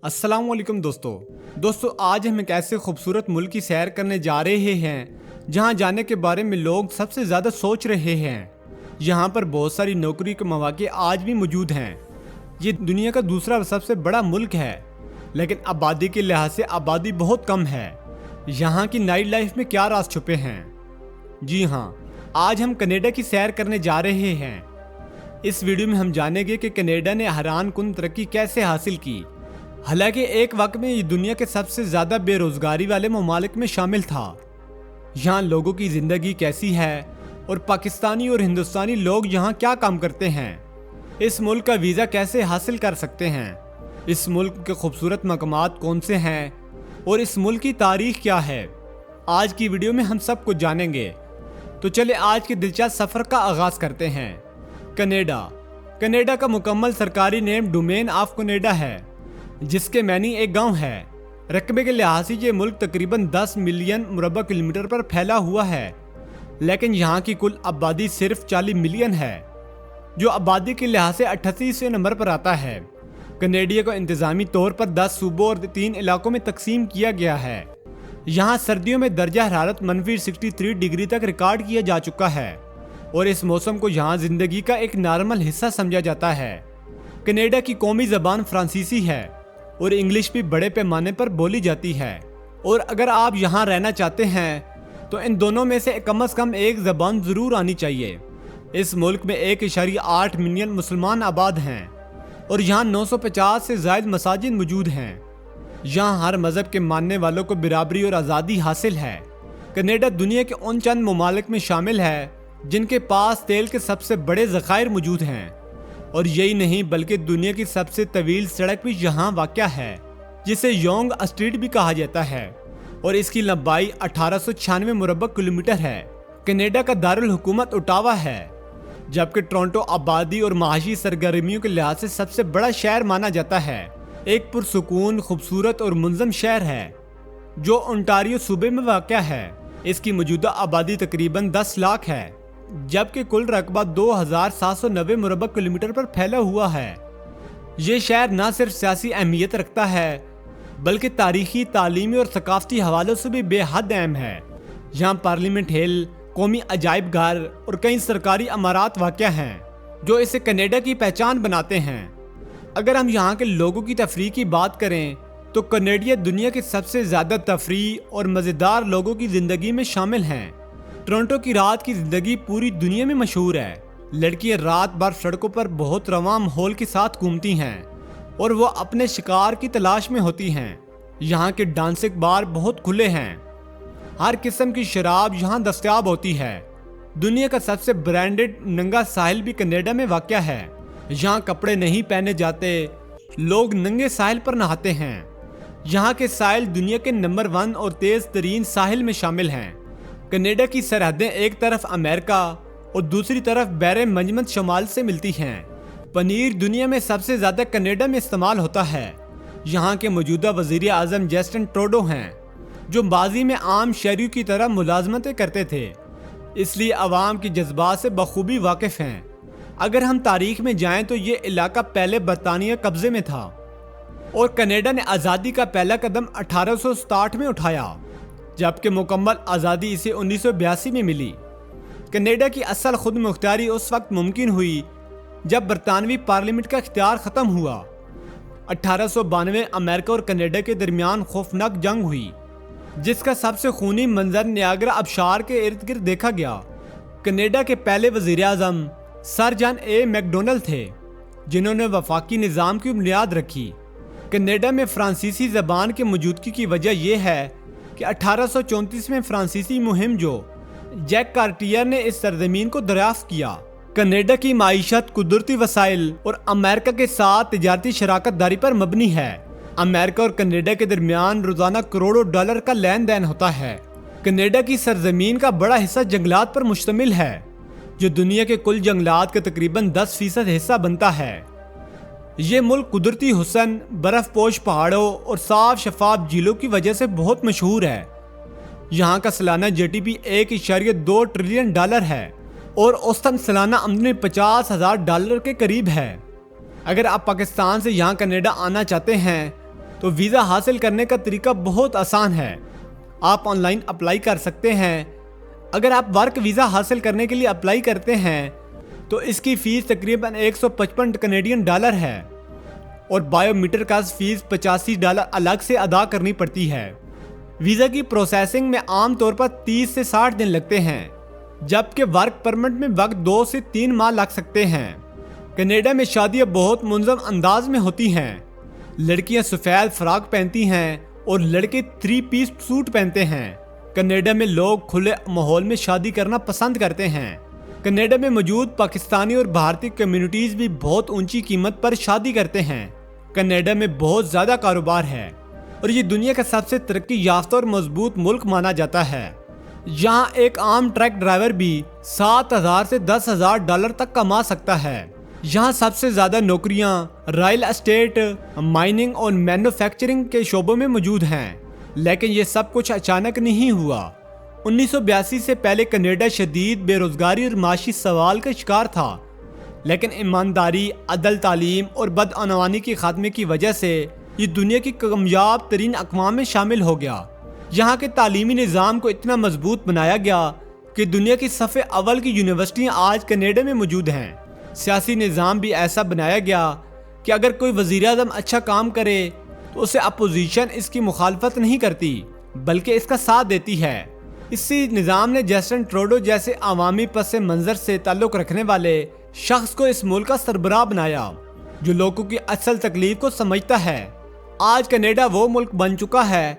अस्सलाम वालेकुम दोस्तों आज हम एक ऐसे खूबसूरत मुल्क की सैर करने जा रहे हैं जहां जाने के बारे में लोग सबसे ज़्यादा सोच रहे हैं। यहां पर बहुत सारी नौकरी के मौके आज भी मौजूद हैं। ये दुनिया का दूसरा सबसे बड़ा मुल्क है, लेकिन आबादी के लिहाज से आबादी बहुत कम है। यहाँ की नाइट लाइफ में क्या राज छुपे हैं? जी हाँ, आज हम कनाडा की सैर करने जा रहे हैं। इस वीडियो में हम जानेंगे कि कनाडा ने हैरान कुन तरक्की कैसे हासिल की। हालांकि एक वक्त में ये दुनिया के सबसे ज़्यादा बेरोजगारी वाले ममालिक में शामिल था। यहाँ लोगों की ज़िंदगी कैसी है और पाकिस्तानी और हिंदुस्तानी लोग यहाँ क्या काम करते हैं, इस मुल्क का वीज़ा कैसे हासिल कर सकते हैं, इस मुल्क के खूबसूरत मकामात कौन से हैं और इस मुल्क की तारीख क्या है, आज की वीडियो में हम सब कुछ जानेंगे। तो चले आज के दिलचस्प सफ़र का आगाज़ करते हैं। कनाडा का मुकम्मल सरकारी नेम डोमेन ऑफ कनाडा है, जिसके मैनी एक गांव है। रकबे के लिहाज से ये मुल्क तकरीबन 10 मिलियन मुरबा किलोमीटर पर फैला हुआ है, लेकिन यहाँ की कुल आबादी सिर्फ 40 मिलियन है, जो आबादी के लिहाज से 88वें नंबर पर आता है। कनाडा को इंतज़ामी तौर पर 10 सूबों और 3 इलाकों में तकसीम किया गया है। यहाँ सर्दियों में दर्जा हरारत -63 डिग्री तक रिकॉर्ड किया जा चुका है और इस मौसम को यहाँ जिंदगी का एक नॉर्मल हिस्सा समझा जाता है। कनाडा की कौमी ज़बान फ्रांसीसी है और इंग्लिश भी बड़े पैमाने पर बोली जाती है, और अगर आप यहाँ रहना चाहते हैं तो इन दोनों में से कम एक ज़बान ज़रूर आनी चाहिए। इस मुल्क में 1.8 मिलियन मुसलमान आबाद हैं और यहाँ 950 से ज़ायद मसाजिद मौजूद हैं। यहाँ हर मज़हब के मानने वालों को बराबरी और आज़ादी हासिल है। कनाडा दुनिया के उन चंद ममालिक में शामिल है जिनके पास तेल के सबसे बड़े ज़खायर मौजूद हैं, और यही नहीं बल्कि दुनिया की सबसे तवील सड़क भी यहाँ वाक़या है, जिसे योंग स्ट्रीट भी कहा जाता है, और इसकी लंबाई 1896 मुरबा किलोमीटर है। कनाडा का दारुल हुकूमत ओटावा है, जबकि टोरंटो आबादी और माशी सरगर्मियों के लिहाज से सबसे बड़ा शहर माना जाता है। एक पुरसुकून, खूबसूरत और मुंज़म शहर है जो ओंटारियो सूबे में वाक़या है। इसकी मौजूदा आबादी तकरीबन 10 लाख है, जबकि कुल रकबा 2790 मुरबा किलोमीटर पर फैला हुआ है। ये शहर न सिर्फ सियासी अहमियत रखता है बल्कि तारीखी, तालीमी और सकाफती हवालों से भी बेहद अहम है। यहाँ पार्लियामेंट हिल, कौमी अजायब घर और कई सरकारी इमारत वाक़या हैं जो इसे कनाडा की पहचान बनाते हैं। अगर हम यहाँ के लोगों की तफरीह की बात करें तो कनाडिया दुनिया के सबसे ज़्यादा तफरीह और मज़ेदार लोगों की ज़िंदगी में शामिल हैं। टोरंटो की रात की जिंदगी पूरी दुनिया में मशहूर है। लड़कियां रात भर सड़कों पर बहुत रवां माहौल के साथ घूमती हैं और वो अपने शिकार की तलाश में होती हैं। यहाँ के डांसिंग बार बहुत खुले हैं, हर किस्म की शराब यहाँ दस्तयाब होती है। दुनिया का सबसे ब्रांडेड नंगा साहिल भी कनाडा में वाक़या है। यहाँ कपड़े नहीं पहने जाते, लोग नंगे साहिल पर नहाते हैं। यहाँ के साहिल दुनिया के नंबर 1 और तेज़ तरीन साहिल में शामिल हैं। कनाडा की सरहदें एक तरफ अमेरिका और दूसरी तरफ बैर मंजमत शमाल से मिलती हैं। पनीर दुनिया में सबसे ज़्यादा कनाडा में इस्तेमाल होता है। यहाँ के मौजूदा वज़ीर आज़म जस्टिन ट्रूडो हैं, जो माजी में आम शहरियों की तरह मुलाजमतें करते थे, इसलिए अवाम के जज्बात से बखूबी वाकिफ़ हैं। अगर हम तारीख में जाएँ तो ये इलाका पहले बरतानिया कब्ज़े में था और कनाडा ने आज़ादी का पहला कदम 1867 में उठाया, जबकि मुकम्मल आज़ादी इसे 1982 में मिली। कनाडा की असल खुद मुख्तारी उस वक्त मुमकिन हुई जब बरतानवी पार्लियामेंट का इख्तियार ख़त्म हुआ। 1892 अमेरिका और कनाडा के दरमियान खौफनाक जंग हुई, जिसका सबसे खूनी मंजर नियाग्रा आबशार के इर्द गिर्द देखा गया। कनाडा के पहले वज़ीर आज़म सर जॉन ए मैकडोनल्ड थे, जिन्होंने वफाकी निज़ाम की बुनियाद रखी। कनाडा में फ्रांसीसी ज़बान की मौजूदगी की वजह यह है कि 1834 में फ्रांसीसी मुहिम जो जैक कार्टियर ने इस सरजमीन को दरियाफ्त किया। कनाडा की माईशत कुदरती वसाइल और अमेरिका के साथ तिजारती शराकत दारी पर मबनी है। अमेरिका और कनाडा के दरमियान रोजाना करोड़ों डॉलर का लेन देन होता है। कनाडा की सरजमीन का बड़ा हिस्सा जंगलात पर मुश्तमिल है, जो दुनिया के कुल जंगलात का तकरीबन 10% हिस्सा बनता है। ये मुल्क कुदरती हुस्न, बर्फ़पोश पहाड़ों और साफ शफाफ झीलों की वजह से बहुत मशहूर है। यहाँ का सालाना GDP 1.2 ट्रिलियन डॉलर है और औसतन सालाना आमदनी $50,000 के करीब है। अगर आप पाकिस्तान से यहाँ कनाडा आना चाहते हैं تو ویزا حاصل کرنے کا طریقہ بہت آسان ہے۔ آپ آن لائن اپلائی کر سکتے ہیں۔ اگر آپ ورک ویزا حاصل کرنے کے لیے اپلائی کرتے ہیں تو اس کی فیس تقریباً 155 کینیڈین ڈالر ہے اور بایو میٹر کا فیس $85 الگ سے ادا کرنی پڑتی ہے۔ ویزا کی پروسیسنگ میں عام طور پر 30 سے 60 دن لگتے ہیں، جبکہ ورک پرمٹ میں وقت 2 سے 3 ماہ لگ سکتے ہیں۔ کینیڈا میں شادیاں بہت منظم انداز میں ہوتی ہیں۔ لڑکیاں سفید فراک پہنتی ہیں اور لڑکے 3 پیس سوٹ پہنتے ہیں۔ کینیڈا میں لوگ کھلے ماحول میں شادی کرنا پسند کرتے ہیں۔ کینیڈا میں موجود پاکستانی اور بھارتی کمیونٹیز بھی بہت اونچی قیمت پر شادی کرتے ہیں۔ کینیڈا میں بہت زیادہ کاروبار ہے اور یہ دنیا کا سب سے ترقی یافتہ اور مضبوط ملک مانا جاتا ہے۔ یہاں ایک عام ٹرک ڈرائیور بھی $7,000 سے $10,000 تک کما سکتا ہے۔ یہاں سب سے زیادہ نوکریاں ریل اسٹیٹ، مائننگ اور مینوفیکچرنگ کے شعبوں میں موجود ہیں، لیکن یہ سب کچھ اچانک نہیں ہوا۔ 1982 سے پہلے کینیڈا شدید بے روزگاری اور معاشی سوال کا شکار تھا، لیکن ایمانداری، عدل، تعلیم اور بدعنوانی کے خاتمے کی وجہ سے یہ دنیا کی کامیاب ترین اقوام میں شامل ہو گیا۔ یہاں کے تعلیمی نظام کو اتنا مضبوط بنایا گیا کہ دنیا کی صف اول کی یونیورسٹیاں آج کینیڈا میں موجود ہیں۔ سیاسی نظام بھی ایسا بنایا گیا کہ اگر کوئی وزیر اعظم اچھا کام کرے تو اسے اپوزیشن اس کی مخالفت نہیں کرتی بلکہ اس کا ساتھ دیتی ہے۔ اسی نظام نے جسٹن ٹروڈو جیسے عوامی پس منظر سے تعلق رکھنے والے شخص کو اس ملک کا سربراہ بنایا جو لوگوں کی اصل تکلیف کو سمجھتا ہے۔ آج کینیڈا وہ ملک بن چکا ہے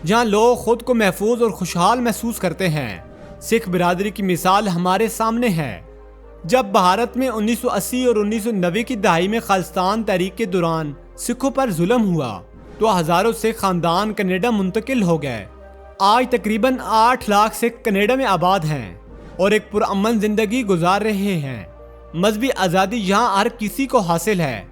جہاں لوگ خود کو محفوظ اور خوشحال محسوس کرتے ہیں۔ سکھ برادری کی مثال ہمارے سامنے ہے۔ جب بھارت میں 1980 اور 1990 کی دہائی میں خالصتان تحریک کے دوران سکھوں پر ظلم ہوا تو ہزاروں سکھ خاندان کینیڈا منتقل ہو گئے۔ آج تقریباً 8 لاکھ سکھ کینیڈا میں آباد ہیں اور ایک پرامن زندگی گزار رہے ہیں۔ مذہبی آزادی یہاں ہر کسی کو حاصل ہے،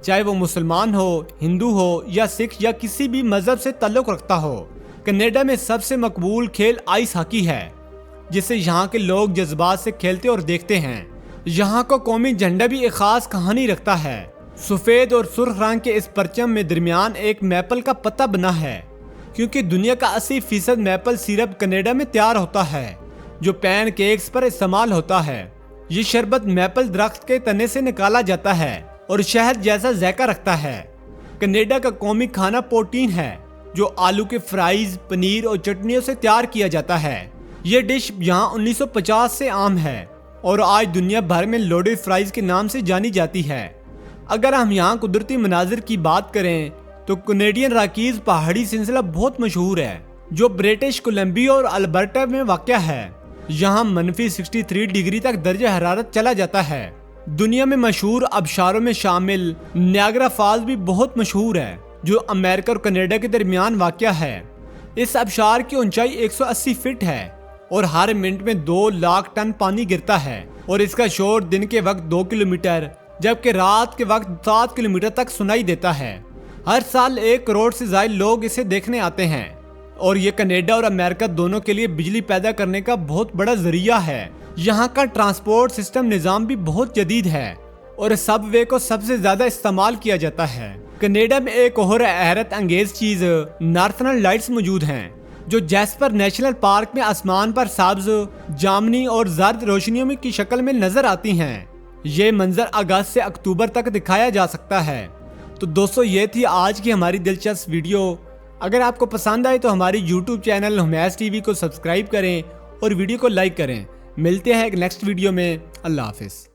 چاہے وہ مسلمان ہو، ہندو ہو یا سکھ یا کسی بھی مذہب سے تعلق رکھتا ہو۔ کینیڈا میں سب سے مقبول کھیل آئس ہاکی ہے، جسے یہاں کے لوگ جذبات سے کھیلتے اور دیکھتے ہیں۔ یہاں کا قومی جھنڈا بھی ایک خاص کہانی رکھتا ہے۔ سفید اور سرخ رنگ کے اس پرچم میں درمیان ایک میپل کا پتا بنا ہے، کیونکہ دنیا کا 80% میپل سیرپ کینیڈا میں تیار ہوتا ہے جو پین کیکس پر استعمال ہوتا ہے۔ یہ شربت میپل درخت کے تنے سے نکالا جاتا ہے اور شہد جیسا ذائقہ رکھتا ہے۔ کینیڈا کا قومی کھانا پوٹین ہے جو آلو کے فرائز، پنیر اور چٹنیوں سے تیار کیا جاتا ہے۔ یہ ڈش یہاں 1950 سے عام ہے اور آج دنیا بھر میں لوڈڈ فرائز کے نام سے جانی جاتی ہے۔ اگر ہم یہاں قدرتی مناظر کی بات کریں تو کینیڈین راکیز پہاڑی سلسلہ بہت مشہور ہے جو برٹش کولمبیا اور البرٹا میں واقع ہے۔ یہاں -63 ڈگری تک درجہ حرارت چلا جاتا ہے۔ دنیا میں مشہور آبشاروں میں شامل نیاگرا فالز بھی بہت مشہور ہے جو امریکہ اور کینیڈا کے درمیان واقع ہے۔ اس آبشار کی اونچائی 180 فٹ ہے اور ہر منٹ میں 2 لاکھ ٹن پانی گرتا ہے اور اس کا شور دن کے وقت 2 کلومیٹر جبکہ رات کے وقت 7 کلومیٹر تک سنائی دیتا ہے۔ ہر سال 1 کروڑ سے زائد لوگ اسے دیکھنے آتے ہیں اور یہ کینیڈا اور امریکہ دونوں کے لیے بجلی پیدا کرنے کا بہت بڑا ذریعہ ہے۔ یہاں کا ٹرانسپورٹ سسٹم نظام بھی بہت جدید ہے اور سب وے کو سب سے زیادہ استعمال کیا جاتا ہے۔ کینیڈا میں ایک اور حیرت انگیز چیز نارتھرن لائٹس موجود ہیں جو جیسپر نیشنل پارک میں آسمان پر سبز، جامنی اور زرد روشنیوں کی شکل میں نظر آتی ہیں۔ یہ منظر اگست سے اکتوبر تک دکھایا جا سکتا ہے۔ تو دوستو، یہ تھی آج کی ہماری دلچسپ ویڈیو۔ اگر آپ کو پسند آئے تو ہماری YouTube چینل ہمیز ٹی وی کو سبسکرائب کریں اور ویڈیو کو لائک کریں۔ ملتے ہیں ایک نیکسٹ ویڈیو میں۔ اللہ حافظ۔